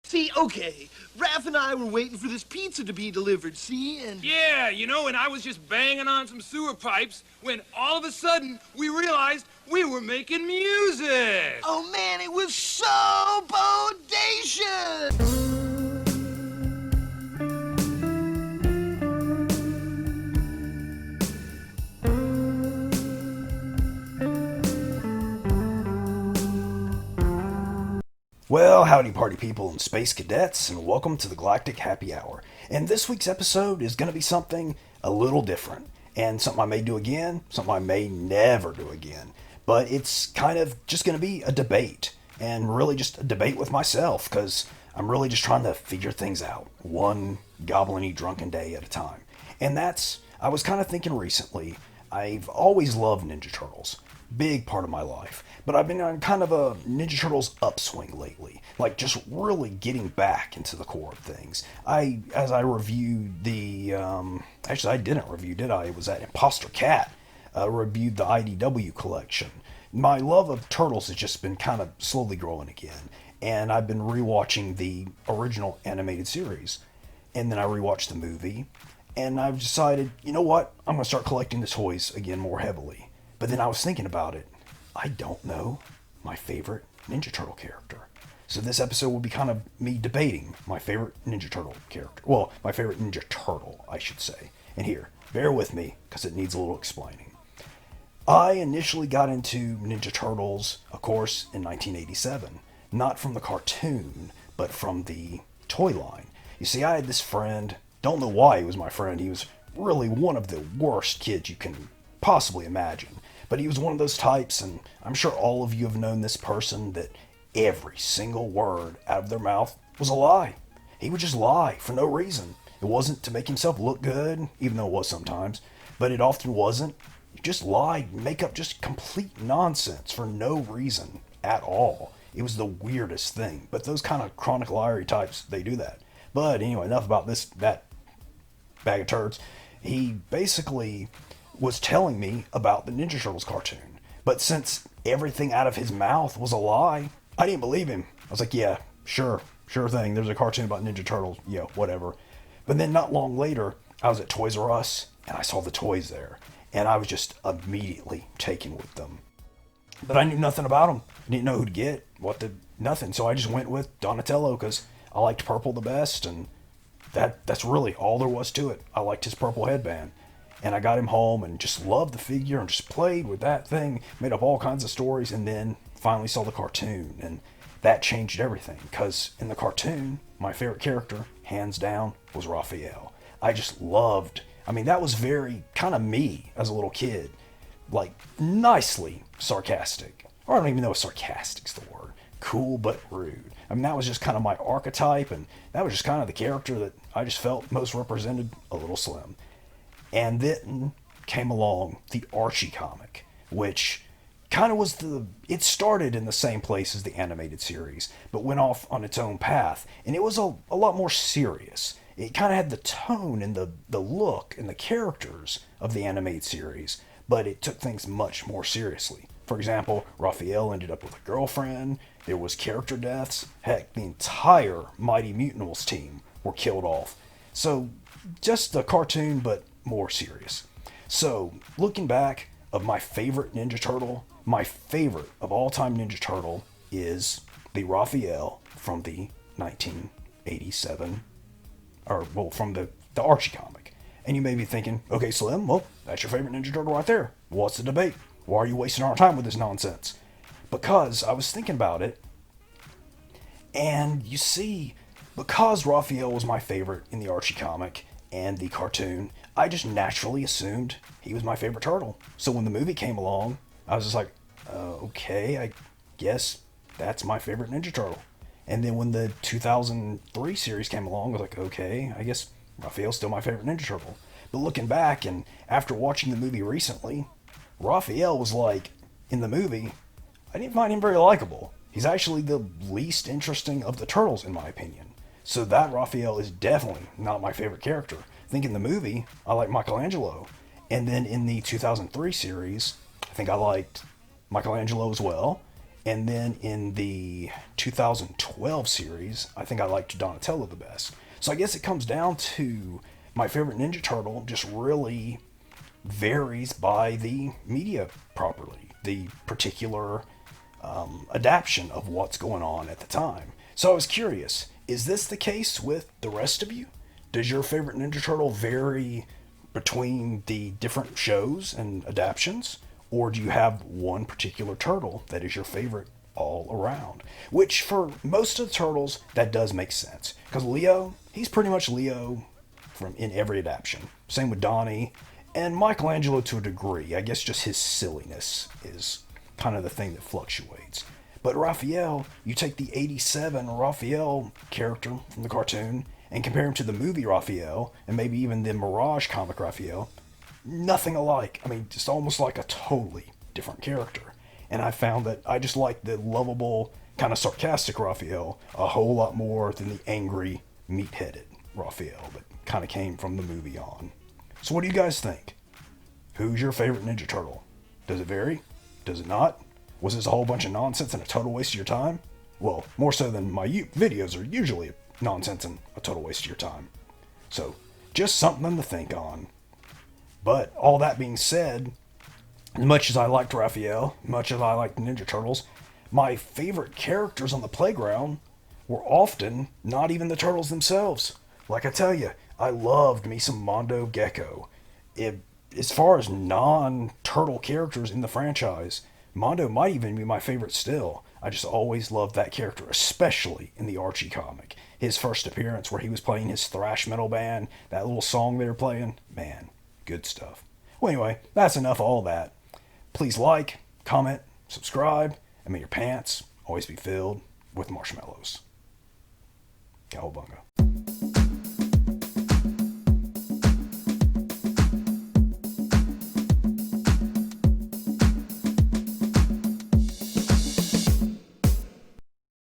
See, okay, Raph and I were waiting for this pizza to be delivered, see, and... Yeah, and I was just banging on some sewer pipes when all of a sudden we realized we were making music. Oh, man, it was so bodacious! Well, howdy party people and space cadets, and welcome to the Galactic Happy Hour. And this week's episode is going to be something a little different, and something I may do again, something I may never do again. But it's kind of just going to be a debate, and really just a debate with myself, because I'm really just trying to figure things out, one goblin-y drunken day at a time. And I was kind of thinking recently, I've always loved Ninja Turtles. Big part of my life. But I've been on kind of a Ninja Turtles upswing lately. Like just really getting back into the core of things. As I reviewed actually I didn't review, did I? It was at Imposter Cat. Reviewed the IDW collection. My love of Turtles has just been kind of slowly growing again. And I've been rewatching the original animated series. And then I rewatched the movie. And I've decided, you know what? I'm going to start collecting the toys again more heavily. But then I was thinking about it. I don't know my favorite Ninja Turtle character. So this episode will be kind of me debating my favorite Ninja Turtle character. Well, my favorite Ninja Turtle, I should say. And here, bear with me, because it needs a little explaining. I initially got into Ninja Turtles, of course, in 1987. Not from the cartoon, but from the toy line. You see, I had this friend, don't know why he was my friend. He was really one of the worst kids you can possibly imagine. But he was one of those types, and I'm sure all of you have known this person, that every single word out of their mouth was a lie. He would just lie for no reason. It wasn't to make himself look good, even though it was sometimes, but it often wasn't. He just lied, make up just complete nonsense for no reason at all. It was the weirdest thing. But those kind of chronic liar types, they do that. But anyway, enough about that bag of turds. He basically was telling me about the Ninja Turtles cartoon. But since everything out of his mouth was a lie, I didn't believe him. I was like, yeah, sure thing. There's a cartoon about Ninja Turtles. Yeah, whatever. But then not long later, I was at Toys R Us, and I saw the toys there. And I was just immediately taken with them. But I knew nothing about them. I didn't know who to get, nothing. So I just went with Donatello, because I liked purple the best, and that's really all there was to it. I liked his purple headband. And I got him home and just loved the figure and just played with that thing, made up all kinds of stories, and then finally saw the cartoon. And that changed everything, because in the cartoon, my favorite character, hands down, was Raphael. I just loved, that was very kind of me as a little kid. Like, nicely sarcastic. Or I don't even know if sarcastic's the word. Cool but rude. That was just kind of my archetype, and that was just kind of the character that I just felt most represented a Little Slim. And then came along the Archie comic, which kind of it started in the same place as the animated series, but went off on its own path. And it was a lot more serious. It kind of had the tone and the look and the characters of the animated series, but it took things much more seriously. For example, Raphael ended up with a girlfriend, there was character deaths, heck, the entire Mighty Mutanimals team were killed off. So, just a cartoon, but more serious. So, looking back of my favorite Ninja Turtle, my favorite of all time Ninja Turtle is the Raphael from the 1987, from the Archie comic. And you may be thinking, okay, Slim, well, that's your favorite Ninja Turtle right there. What's the debate? Why are you wasting our time with this nonsense? Because I was thinking about it, and you see, because Raphael was my favorite in the Archie comic and the cartoon, I just naturally assumed he was my favorite turtle. So when the movie came along, I was just like, okay, I guess that's my favorite Ninja Turtle. And then when the 2003 series came along, I was like, okay, I guess Raphael's still my favorite Ninja Turtle. But looking back, and after watching the movie recently, Raphael was like, in the movie, I didn't find him very likable. He's actually the least interesting of the turtles, in my opinion. So that Raphael is definitely not my favorite character. I think in the movie, I like Michelangelo. And then in the 2003 series, I think I liked Michelangelo as well. And then in the 2012 series, I think I liked Donatello the best. So I guess it comes down to my favorite Ninja Turtle just really varies by the media property, the particular adaptation of what's going on at the time. So I was curious, is this the case with the rest of you? Does your favorite Ninja Turtle vary between the different shows and adaptations? Or do you have one particular turtle that is your favorite all around? Which for most of the turtles, that does make sense. Because Leo, he's pretty much Leo in every adaptation. Same with Donnie, and Michelangelo to a degree. I guess just his silliness is kind of the thing that fluctuates. But Raphael, you take the 87 Raphael character from the cartoon and compare him to the movie Raphael, and maybe even the Mirage comic Raphael, nothing alike. I mean, just almost like a totally different character. And I found that I just like the lovable, kind of sarcastic Raphael a whole lot more than the angry, meat-headed Raphael that kind of came from the movie on. So what do you guys think? Who's your favorite Ninja Turtle? Does it vary? Does it not? Was this a whole bunch of nonsense and a total waste of your time? Well, more so than my videos are usually nonsense and a total waste of your time. So, just something to think on. But all that being said, as much as I liked Raphael, much as I liked the Ninja Turtles, my favorite characters on the playground were often not even the turtles themselves. Like I tell you, I loved me some Mondo Gecko. As far as non-turtle characters in the franchise, Mondo might even be my favorite still. I just always loved that character, especially in the Archie comic. His first appearance where he was playing his thrash metal band, that little song they were playing, man, good stuff. Well, anyway, that's enough of all that. Please like, comment, subscribe, and may your pants always be filled with marshmallows. Cowabunga.